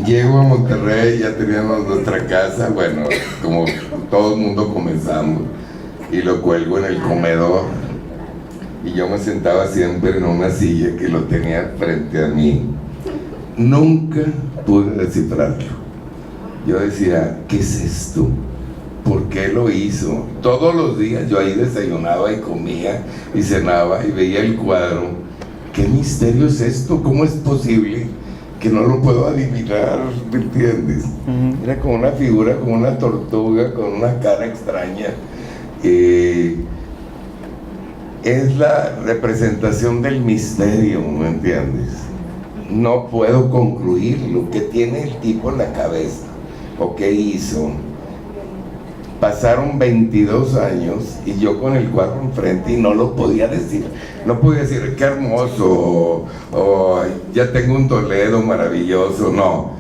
llego a Monterrey, ya teníamos nuestra casa, bueno, como todo el mundo comenzamos, y lo cuelgo en el comedor, y yo me sentaba siempre en una silla que lo tenía frente a mí. Nunca pude descifrarlo. Yo decía, ¿qué es esto? ¿Por qué lo hizo? Todos los días yo ahí desayunaba y comía y cenaba y veía el cuadro. ¿Qué misterio es esto? ¿Cómo es posible que no lo puedo adivinar? ¿Me entiendes? Era como una figura, como una tortuga, con una cara extraña. Es la representación del misterio, ¿me entiendes? No puedo concluir lo que tiene el tipo en la cabeza o qué hizo. Pasaron 22 años y yo con el cuadro enfrente y no lo podía decir. No podía decir, qué hermoso, o ya tengo un Toledo maravilloso. No.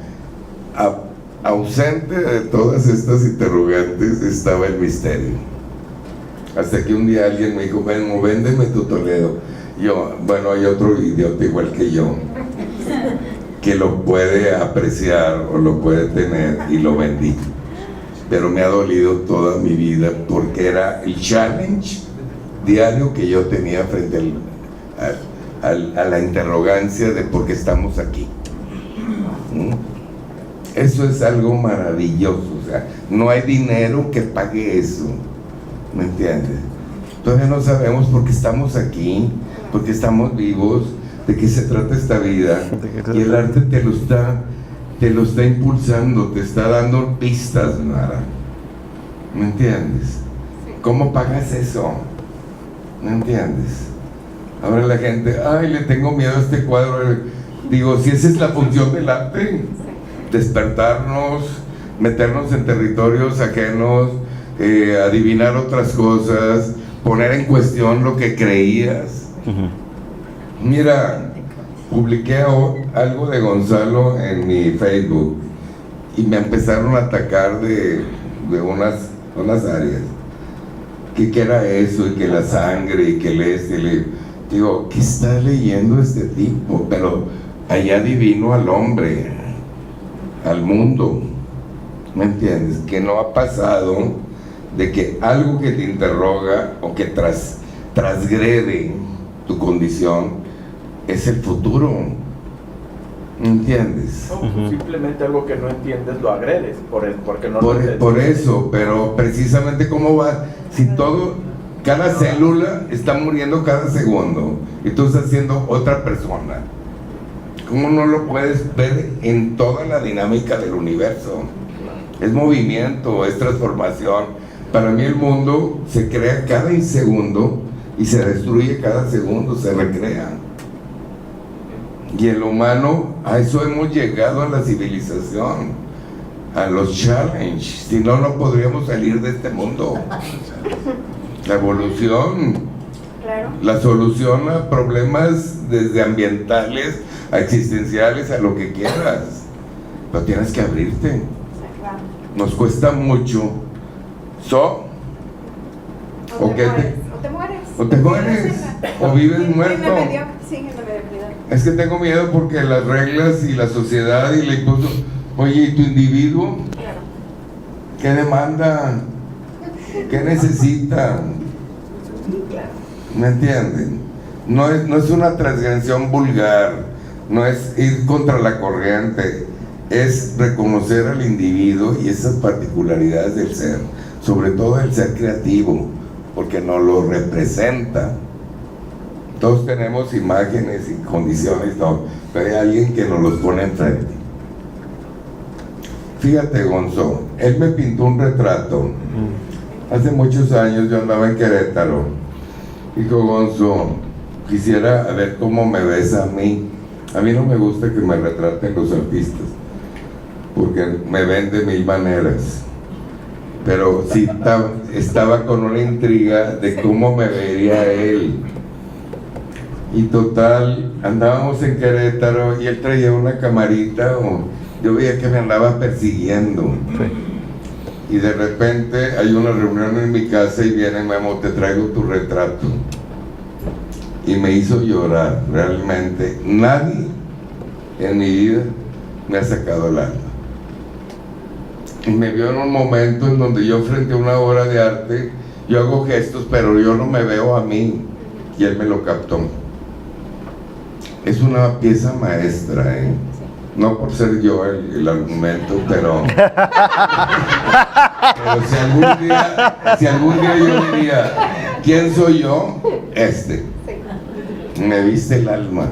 Ausente de todas estas interrogantes estaba el misterio. Hasta que un día alguien me dijo, ven, véndeme tu Toledo. Yo, bueno, hay otro idiota igual que yo que lo puede apreciar o lo puede tener, y lo vendí. Pero me ha dolido toda mi vida porque era el challenge diario que yo tenía frente a la interrogancia de por qué estamos aquí. Eso es algo maravilloso, o sea, no hay dinero que pague eso, ¿me entiendes? Todavía no sabemos por qué estamos aquí, por qué estamos vivos, de qué se trata esta vida, y el arte te lo está impulsando, te está dando pistas, Nara. ¿Me entiendes? ¿Cómo pagas eso? ¿Me entiendes? Ahora la gente, ay, le tengo miedo a este cuadro. Digo, si esa es la función del arte, despertarnos, meternos en territorios ajenos, adivinar otras cosas, poner en cuestión lo que creías. Mira, publiqué algo de Gonzalo en mi Facebook y me empezaron a atacar de unas áreas. ¿Qué era eso? Y que la sangre, y que digo, ¿qué está leyendo este tipo? Pero allá adivino al hombre, al mundo, ¿me entiendes? Que no ha pasado de que algo que te interroga o que transgrede tu condición es el futuro, ¿me entiendes? No, simplemente algo que no entiendes lo agredes, porque no lo entiendes. Por eso, pero precisamente cómo va, si cada célula está muriendo cada segundo y tú estás siendo otra persona, ¿cómo no lo puedes ver en toda la dinámica del universo? Es movimiento, es transformación. Para mí el mundo se crea cada segundo y se destruye cada segundo, se recrea. Y el humano, a eso hemos llegado a la civilización, a los challenges. Si no, no podríamos salir de este mundo. La evolución. Claro. La solución a problemas desde ambientales a existenciales, a lo que quieras. Pero tienes que abrirte. Claro. Nos cuesta mucho. O ¿O te qué mueres. O te mueres. o te mueres, o vives muerto. Sí, en la mediocridad. Es que tengo miedo porque las reglas y la sociedad y la impuso. Oye, ¿y tu individuo? Claro. ¿Qué demanda? ¿Qué necesita? Claro. ¿Me entienden? No es una transgresión vulgar, no es ir contra la corriente, es reconocer al individuo y esas particularidades del ser, sobre todo el ser creativo, porque nos lo representa. Todos tenemos imágenes y condiciones, no, pero hay alguien que nos los pone enfrente. Fíjate, Gonzo, él me pintó un retrato. Hace muchos años yo andaba en Querétaro. Dijo, Gonzo, quisiera ver cómo me ves a mí. A mí no me gusta que me retraten los artistas, porque me ven de mil maneras. Pero sí estaba con una intriga de cómo me vería él. Y total, andábamos en Querétaro y él traía una camarita, yo veía que me andaba persiguiendo. Y de repente hay una reunión en mi casa y viene Memo, te traigo tu retrato. Y me hizo llorar, realmente. Nadie en mi vida me ha sacado el alma. Y me vio en un momento en donde yo frente a una obra de arte, yo hago gestos, pero yo no me veo a mí. Y él me lo captó. Es una pieza maestra, ¿eh? No por ser yo el argumento, pero si algún día yo diría, ¿quién soy yo? Me viste el alma.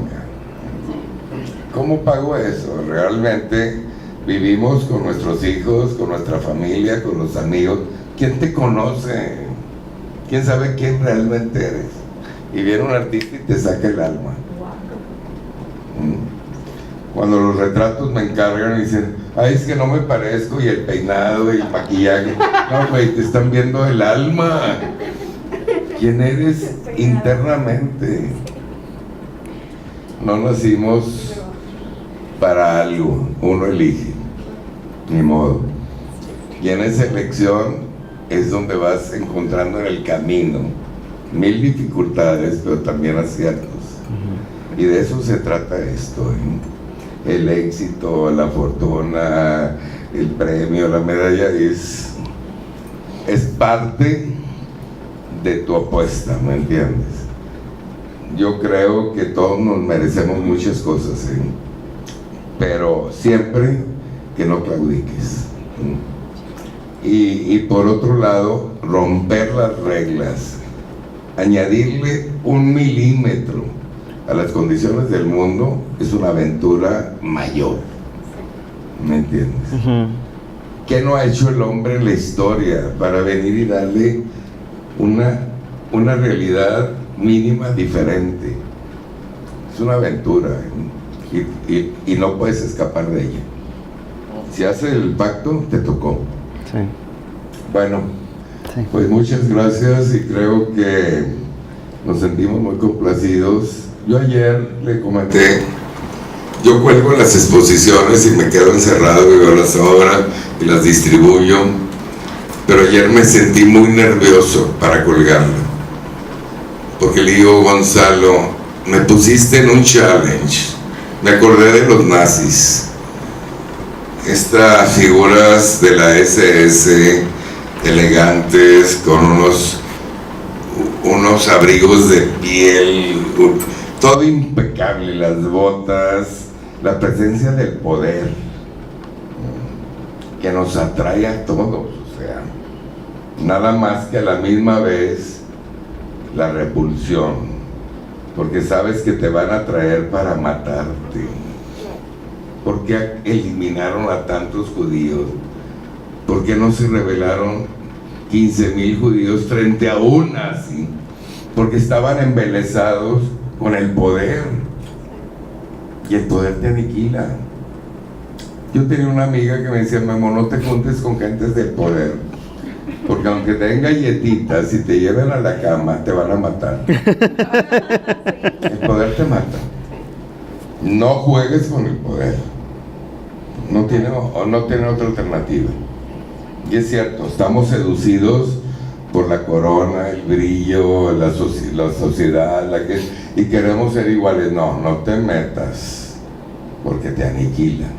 ¿Cómo pago eso? Realmente vivimos con nuestros hijos, con nuestra familia, con los amigos. ¿Quién te conoce? ¿Quién sabe quién realmente eres? Y viene un artista y te saca el alma. Cuando los retratos me encargan y dicen, ay, es que no me parezco, y el peinado y el maquillaje. No, güey, te están viendo el alma. ¿Quién eres internamente? No nacimos para algo, uno elige, ni modo. Y en esa elección es donde vas encontrando en el camino mil dificultades, pero también aciertos. Y de eso se trata esto, ¿eh? El éxito, la fortuna, el premio, la medalla es parte de tu apuesta, ¿me entiendes? Yo creo que todos nos merecemos muchas cosas, ¿eh? Pero siempre que no claudiques. Y por otro lado, romper las reglas, añadirle 1 milímetro a las condiciones del mundo es una aventura mayor, ¿me entiendes? ¿Qué no ha hecho el hombre en la historia para venir y darle una realidad mínima diferente? Es una aventura, ¿eh? y no puedes escapar de ella. Si haces el pacto, te tocó. Sí. Bueno, Sí. pues muchas gracias y creo que nos sentimos muy complacidos. Yo ayer le comenté, yo cuelgo las exposiciones y me quedo encerrado y veo las obras y las distribuyo, pero ayer me sentí muy nervioso para colgarla, porque le digo, Gonzalo, me pusiste en un challenge, me acordé de los nazis, estas figuras de la SS, elegantes, con unos abrigos de piel, todo impecable, las botas, la presencia del poder que nos atrae a todos, o sea, nada más que a la misma vez la repulsión, porque sabes que te van a traer para matarte. ¿Por qué eliminaron a tantos judíos? ¿Por qué no se rebelaron 15,000 judíos frente a un nazi? Porque estaban embelesados con el poder, y el poder te aniquila. Yo tenía una amiga que me decía, Memo, no te juntes con gentes del poder, Porque aunque te den galletitas, si te llevan a la cama, te van a matar. El poder te mata. No juegues con el poder. No tiene otra alternativa. Y es cierto, estamos seducidos por la corona, el brillo, la sociedad, y queremos ser iguales. No, no te metas, porque te aniquilan.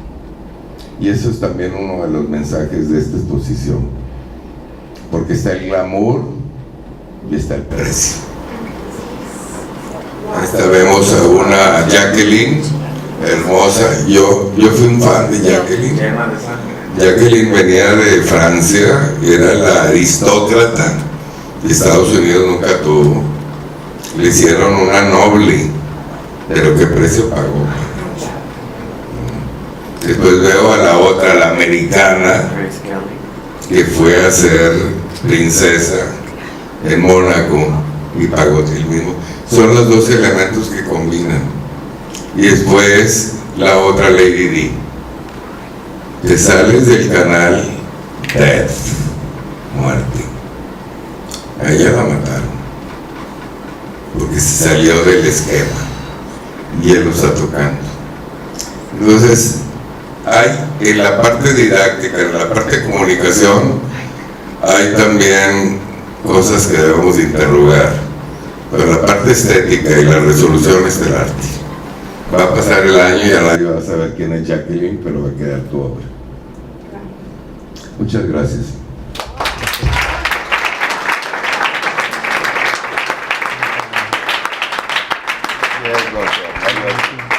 Y eso es también uno de los mensajes de esta exposición. Porque está el glamour y está el precio. Esta vemos a una Jacqueline hermosa. Yo fui un fan de Jacqueline. Llena de sangre. Jacqueline venía de Francia, era la aristócrata que Estados Unidos nunca tuvo. Le hicieron una noble, pero ¿qué precio pagó? Después veo a la otra, la americana, Grace Kelly. que fue a ser princesa en Mónaco y pagó el mismo. Son los dos elementos que combinan. Y después la otra Lady Di. Te sales del canal Death, muerte. A ella la mataron porque se salió del esquema y él lo está tocando. Entonces, hay en la parte didáctica, en la parte de comunicación, hay también cosas que debemos de interrogar, pero la parte estética y la resolución es del arte. Va a pasar el año y a nadie va a saber quién es Jacqueline, pero va a quedar tu obra. Muchas gracias. Yes, doctor.